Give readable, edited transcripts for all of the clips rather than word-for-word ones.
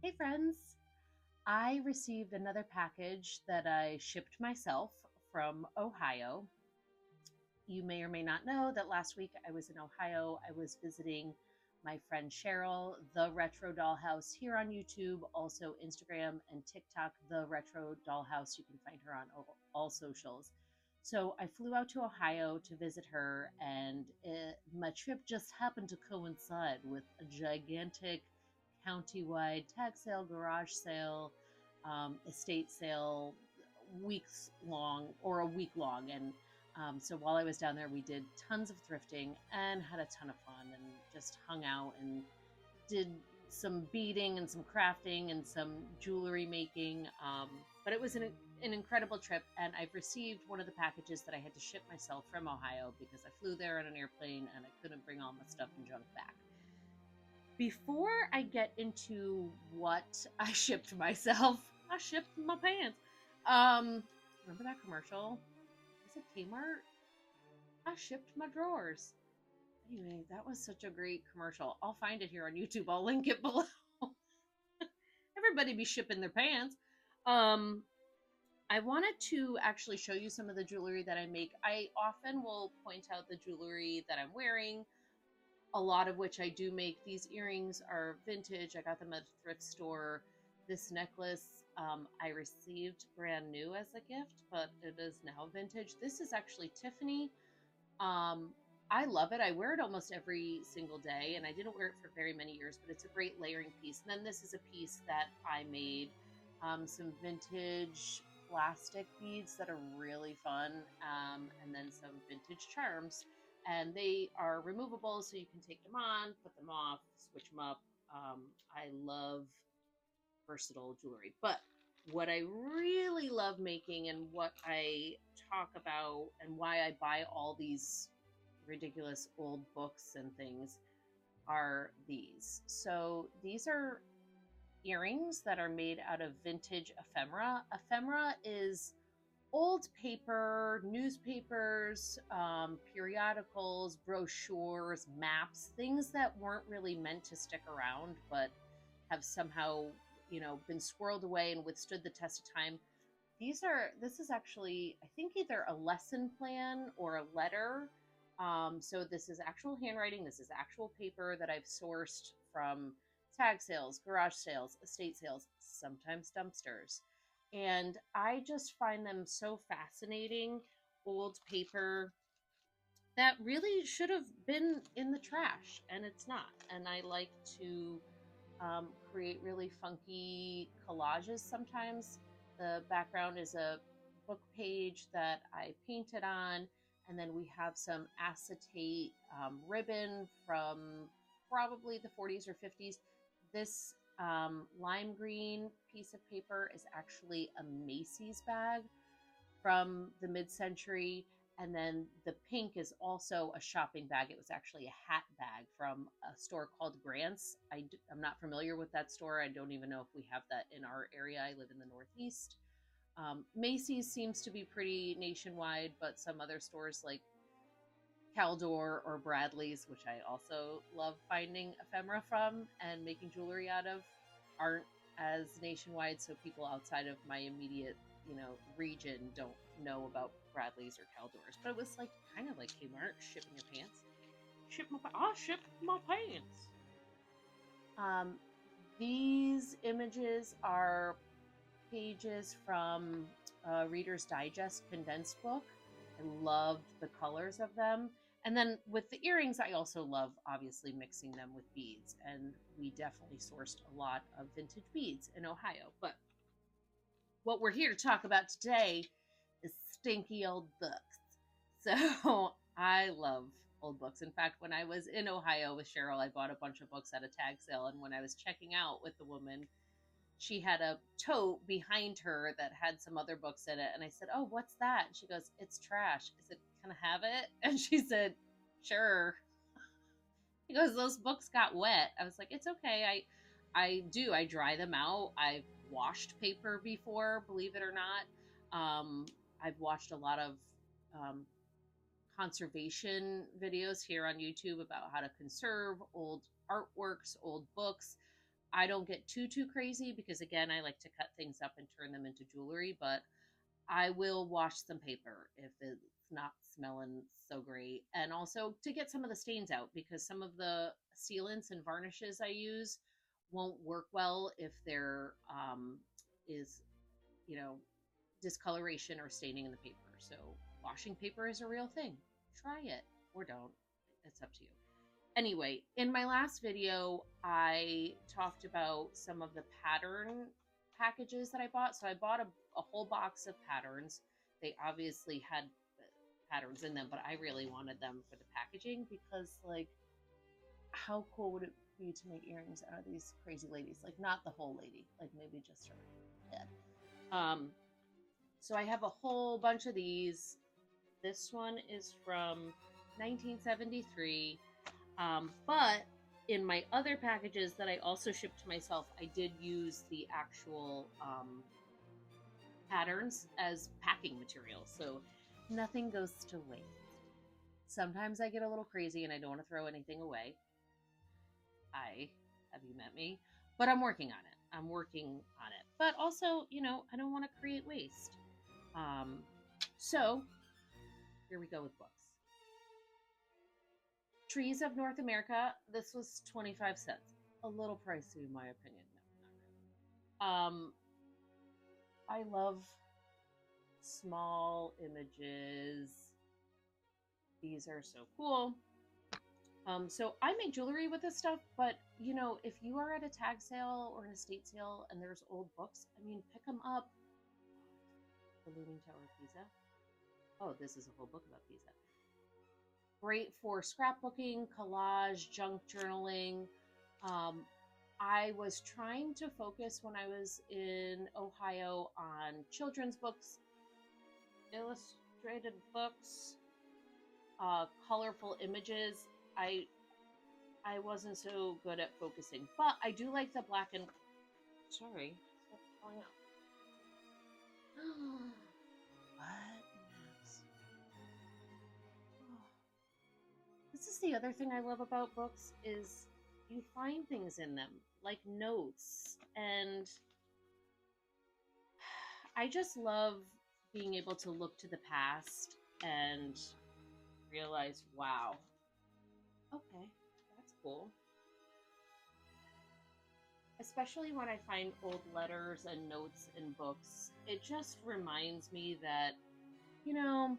Hey friends, I received another package that I shipped myself from Ohio. You may or may not know that last week I was in Ohio. I was visiting my friend Cheryl, the Retro Dollhouse, here on YouTube, also Instagram and TikTok, the Retro Dollhouse. You can find her on all socials. So I flew out to Ohio to visit her, and my trip just happened to coincide with a gigantic countywide tag sale, garage sale, estate sale, weeks long or a week long. And so while I was down there, we did tons of thrifting and had a ton of fun and just hung out and did some beading and some crafting and some jewelry making. But it was an incredible trip, and I've received one of the packages that I had to ship myself from Ohio because I flew there on an airplane and I couldn't bring all my stuff and junk back. Before I get into what I shipped myself, I shipped my pants. Remember that commercial? Is it Kmart? I shipped my drawers. Anyway, that was such a great commercial. I'll find it here on YouTube. I'll link it below. Everybody be shipping their pants. Um, I wanted to actually show you some of the jewelry that I make. I often will point out the jewelry that I'm wearing, a lot of which I do make. These earrings are vintage. I got them at a thrift store. This necklace I received brand new as a gift, but it is now vintage. This is actually Tiffany. I love it. I wear it almost every single day, and I didn't wear it for very many years, but it's a great layering piece. And then this is a piece that I made, some vintage plastic beads that are really fun, and then some vintage charms. And they are removable, so you can take them on, put them off, switch them up. I love versatile jewelry. But what I really love making and what I talk about and why I buy all these ridiculous old books and things are these. So these are earrings that are made out of vintage ephemera. Ephemera is old paper, newspapers, periodicals, brochures, maps, things that weren't really meant to stick around, but have somehow, been swirled away and withstood the test of time. This is actually, I think, either a lesson plan or a letter. So this is actual handwriting. This is actual paper that I've sourced from tag sales, garage sales, estate sales, sometimes dumpsters. And I just find them so fascinating. Old paper that really should have been in the trash, and it's not. And I like to create really funky collages sometimes. The background is a book page that I painted on, and then we have some acetate ribbon from probably the 40s or 50s. This lime green piece of paper is actually a Macy's bag from the mid-century, and then the pink is also a shopping bag. It was actually a hat bag from a store called Grant's. I'm not familiar with that store. I don't even know if we have that in our area. I live in the Northeast. Macy's seems to be pretty nationwide, but some other stores like Caldor or Bradley's, which I also love finding ephemera from and making jewelry out of, aren't as nationwide. So people outside of my immediate, region don't know about Bradley's or Caldor's. But it was like kind of like Kmart, shipping your pants. I'll ship my pants. Um, these images are pages from Reader's Digest condensed book. I loved the colors of them. And then with the earrings, I also love obviously mixing them with beads. And we definitely sourced a lot of vintage beads in Ohio. But what we're here to talk about today is stinky old books. So I love old books. In fact, when I was in Ohio with Cheryl, I bought a bunch of books at a tag sale. And when I was checking out with the woman, she had a tote behind her that had some other books in it. And I said, "Oh, what's that?" And she goes, "It's trash." I said, "Can I have it?" And she said, "Sure." He goes, "Those books got wet." I was like, "It's okay. I dry them out. I've washed paper before, believe it or not. I've watched a lot of um, conservation videos here on YouTube about how to conserve old artworks, old books. I don't get too crazy because, again, I like to cut things up and turn them into jewelry, but I will wash some paper if it's not smelling so great. And also to get some of the stains out, because some of the sealants and varnishes I use won't work well if there is, you know, discoloration or staining in the paper. So washing paper is a real thing. Try it or don't. It's up to you. Anyway, in my last video, I talked about some of the pattern packages that I bought. So I bought a whole box of patterns. They obviously had patterns in them, but I really wanted them for the packaging because, like, how cool would it be to make earrings out of these crazy ladies? Like, not the whole lady, like maybe just her head. So I have a whole bunch of these. This one is from 1973. But in my other packages that I also shipped to myself, I did use the actual patterns as packing material. So nothing goes to waste. Sometimes I get a little crazy and I don't want to throw anything away. Have you met me? But I'm working on it. I'm working on it. But also, you know, I don't want to create waste. So here we go with books. Trees of North America. This was 25 cents. A little pricey in my opinion. No, not really. I love small images. These are so cool. So I make jewelry with this stuff, but you know, if you are at a tag sale or an estate sale and there's old books, I mean, pick them up. The Leaning Tower of Pisa. Oh, this is a whole book about Pisa. Great for scrapbooking, collage, junk journaling. I was trying to focus when I was in Ohio on children's books, illustrated books, colorful images. I wasn't so good at focusing, but I do like the black and... Sorry, stop falling out. What? This is the other thing I love about books is you find things in them, like notes, and I just love being able to look to the past and realize, wow, okay, that's cool. Especially when I find old letters and notes in books, it just reminds me that, you know,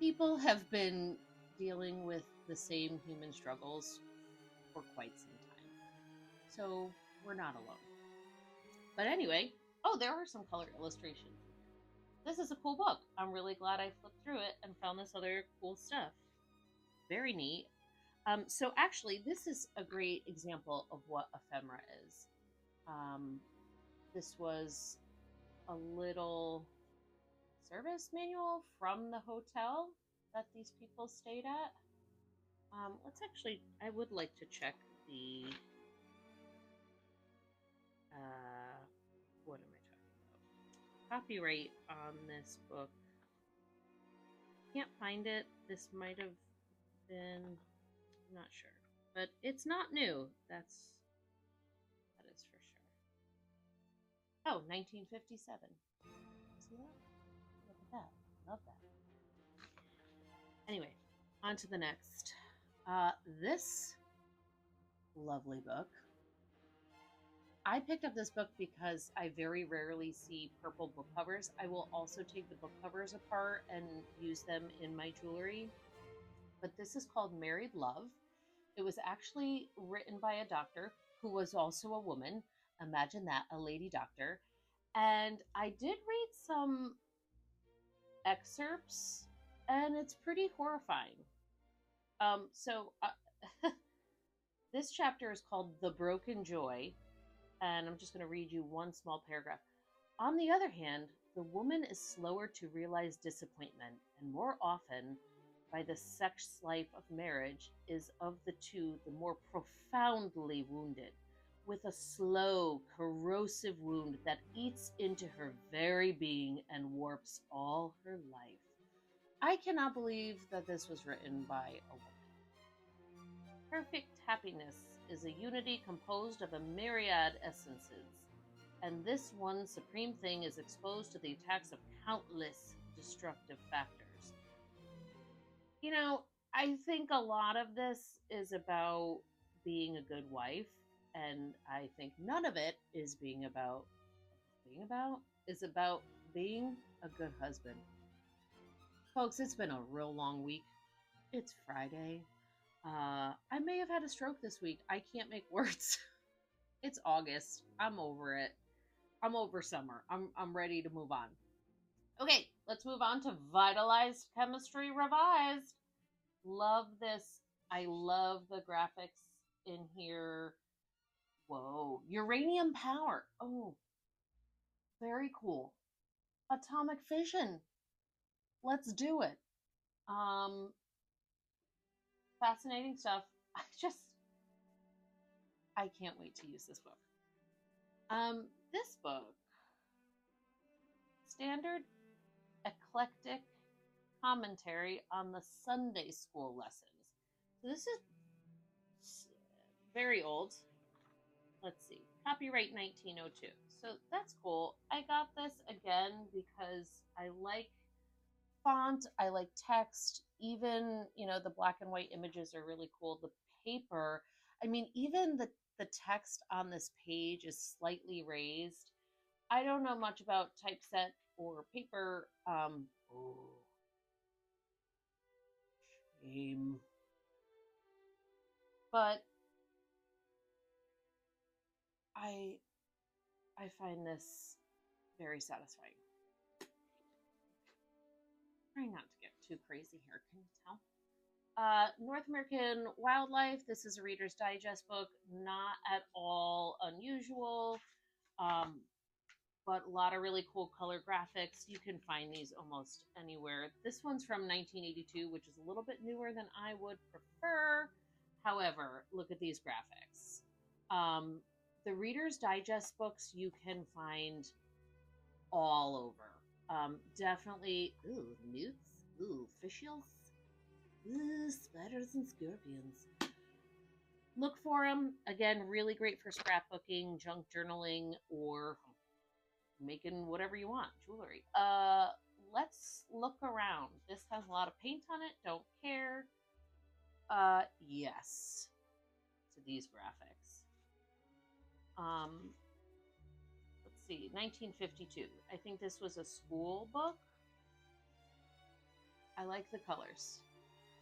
people have been dealing with the same human struggles for quite some time. So we're not alone. But anyway, oh, there are some color illustrations. This is a cool book. I'm really glad I flipped through it and found this other cool stuff. Very neat. So actually, this is a great example of what ephemera is. This was a little service manual from the hotel that these people stayed at. Let's actually, I would like to check the, what am I talking about? Copyright on this book. Can't find it. This might have been, I'm not sure, but it's not new. That is for sure. Oh, 1957. See that? Look at that. Love that. Anyway, on to the next. This lovely book. I picked up this book because I very rarely see purple book covers. I will also take the book covers apart and use them in my jewelry. But this is called Married Love. It was actually written by a doctor who was also a woman. Imagine that, a lady doctor. And I did read some excerpts, and it's pretty horrifying. This chapter is called The Broken Joy, and I'm just going to read you one small paragraph. On the other hand, the woman is slower to realize disappointment, and more often, by the sex life of marriage, is of the two the more profoundly wounded, with a slow, corrosive wound that eats into her very being and warps all her life. I cannot believe that this was written by a woman. Perfect happiness is a unity composed of a myriad essences, and this one supreme thing is exposed to the attacks of countless destructive factors. You know, I think a lot of this is about being a good wife, and I think none of it is is about being a good husband. Folks, it's been a real long week. It's Friday. I may have had a stroke this week. I can't make words. It's August. I'm over it. I'm over summer. I'm ready to move on. Okay, let's move on to Vitalized Chemistry Revised. Love this. I love the graphics in here. Whoa, uranium power. Oh, very cool. Atomic fission. Let's do it. Um, Fascinating stuff. I can't wait to use this book. This book, Standard Eclectic Commentary on the Sunday School Lessons. So this is very old. Let's see, copyright 1902. So that's cool. I got this again because I like font, I like text, even, the black and white images are really cool. The paper, I mean, even the text on this page is slightly raised. I don't know much about typeset or paper. Shame. But I find this very satisfying. Trying not to get too crazy here, can you tell? North American Wildlife. This is a Reader's Digest book, not at all unusual, but a lot of really cool color graphics. You can find these almost anywhere. This one's from 1982, which is a little bit newer than I would prefer. However, look at these graphics. The Reader's Digest books you can find all over. Definitely, newts, fishes, spiders and scorpions. Look for them. Again, really great for scrapbooking, junk journaling, or making whatever you want, jewelry. Let's look around. This has a lot of paint on it. Don't care. Yes, to these graphics. Let's see, 1952. I think this was a school book. I like the colors.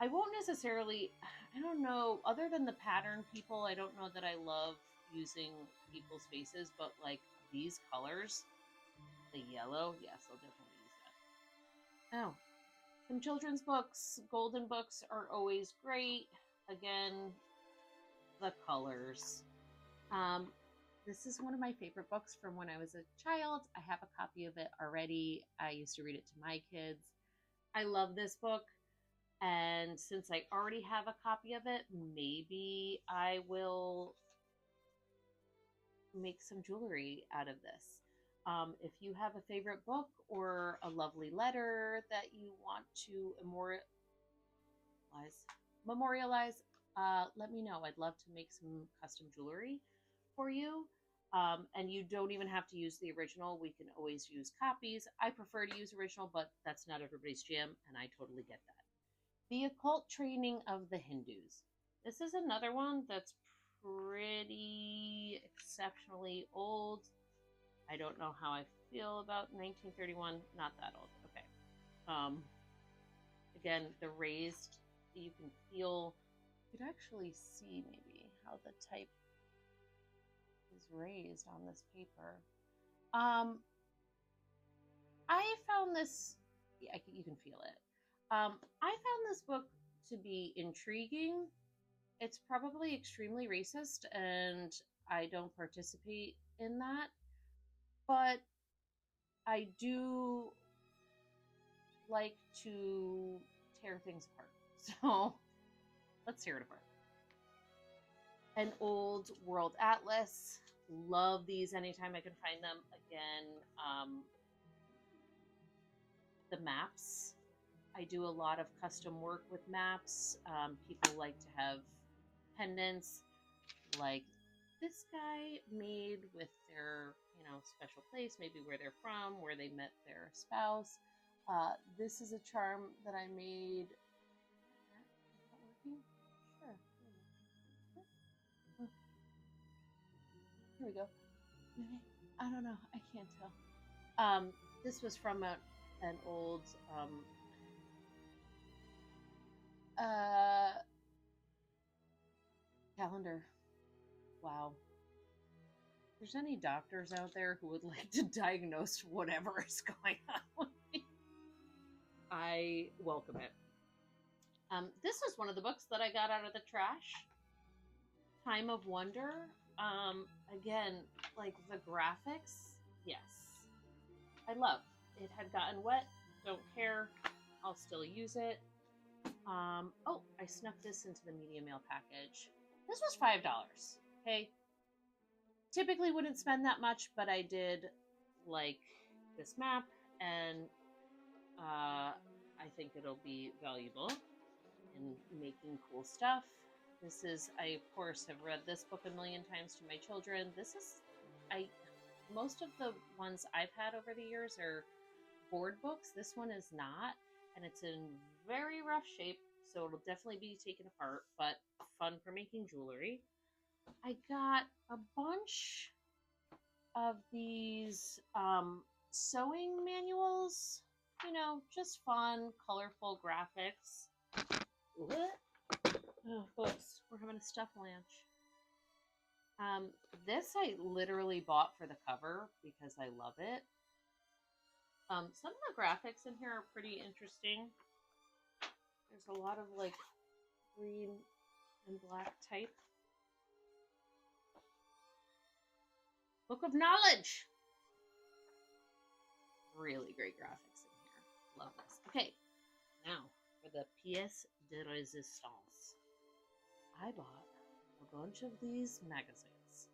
I won't necessarily, I don't know, other than the pattern people, I don't know that I love using people's faces, but like these colors, the yellow, yes, I'll definitely use that. Oh, some children's books, golden books are always great. Again, the colors. This is one of my favorite books from when I was a child. I have a copy of it already. I used to read it to my kids. I love this book. And since I already have a copy of it, maybe I will make some jewelry out of this. If you have a favorite book or a lovely letter that you want to memorialize, let me know. I'd love to make some custom jewelry for you. And you don't even have to use the original. We can always use copies. I prefer to use original, but that's not everybody's jam, and I totally get that. The Occult Training of the Hindus. This is another one that's pretty exceptionally old. I don't know how I feel about 1931. Not that old. Okay. Again, the raised, you can feel, you could actually see maybe how the type is raised on this paper. I found this, yeah, you can feel it. I found this book to be intriguing. It's probably extremely racist, and I don't participate in that. But I do like to tear things apart. So let's tear it apart. An old world atlas. Love these anytime I can find them. Again, the maps. I do a lot of custom work with maps. People like to have pendants. like this guy made with their, special place, maybe where they're from, where they met their spouse. This is a charm that I made. Is that working? Sure. Oh, here we go. I don't know. I can't tell. This was from an old uh, calendar. Wow. If there's any doctors out there who would like to diagnose whatever is going on with me, I welcome it. This was one of the books that I got out of the trash. Time of Wonder. Again, like the graphics, yes, I love. It had gotten wet. Don't care. I'll still use it. Oh, I snuck this into the media mail package. This was $5. Okay. Typically wouldn't spend that much, but I did like this map, and I think it'll be valuable in making cool stuff. This is, I of course have read this book a million times to my children. Most of the ones I've had over the years are board books. This one is not, and it's in very rough shape, so it'll definitely be taken apart, but fun for making jewelry. I got a bunch of these sewing manuals, just fun, colorful graphics. What? Oh, folks, we're having a stuff lunch. This I literally bought for the cover because I love it. Some of the graphics in here are pretty interesting. There's a lot of like green and black type. Book of Knowledge. Really great graphics in here. Love this. Okay, now for the pièce de résistance. I bought a bunch of these magazines.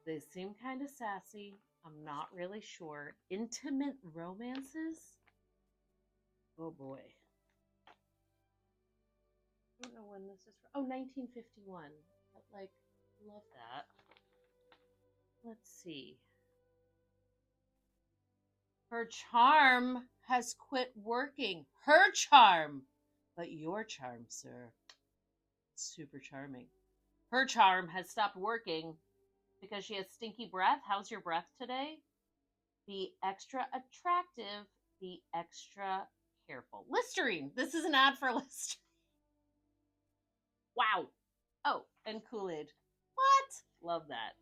They seem kind of sassy. I'm not really sure. Intimate romances? Oh boy. I don't know when this is from. Oh, 1951. But, love that. Let's see. Her charm has quit working. Her charm! But your charm, sir. Super charming. Her charm has stopped working because she has stinky breath. How's your breath today? Be extra attractive. Be extra careful. Listerine. This is an ad for Listerine. Wow. Oh, and Kool-Aid. What? Love that.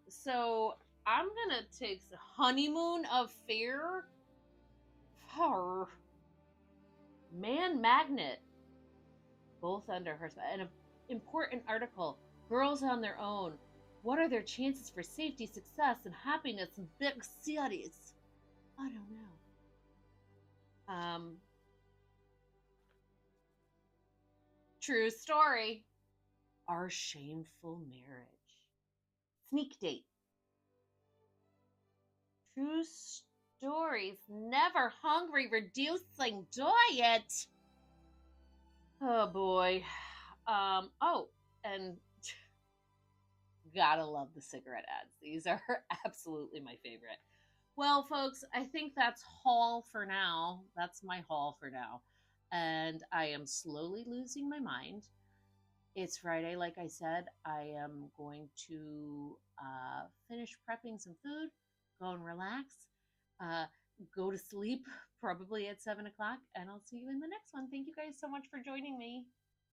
So I'm gonna take the Honeymoon of Fear. Man Magnet. Both under her. And an important article. Girls on their own. What are their chances for safety, success, and happiness in big cities? I don't know. True story. Our shameful marriage. Sneak date. True stories. Never hungry, reducing diet. Oh boy. Oh, and gotta love the cigarette ads. These are absolutely my favorite. Well, folks, I think that's haul for now. That's my haul for now. And I am slowly losing my mind. It's Friday, like I said. I am going to finish prepping some food, go and relax, go to sleep probably at 7 o'clock, and I'll see you in the next one. Thank you guys so much for joining me.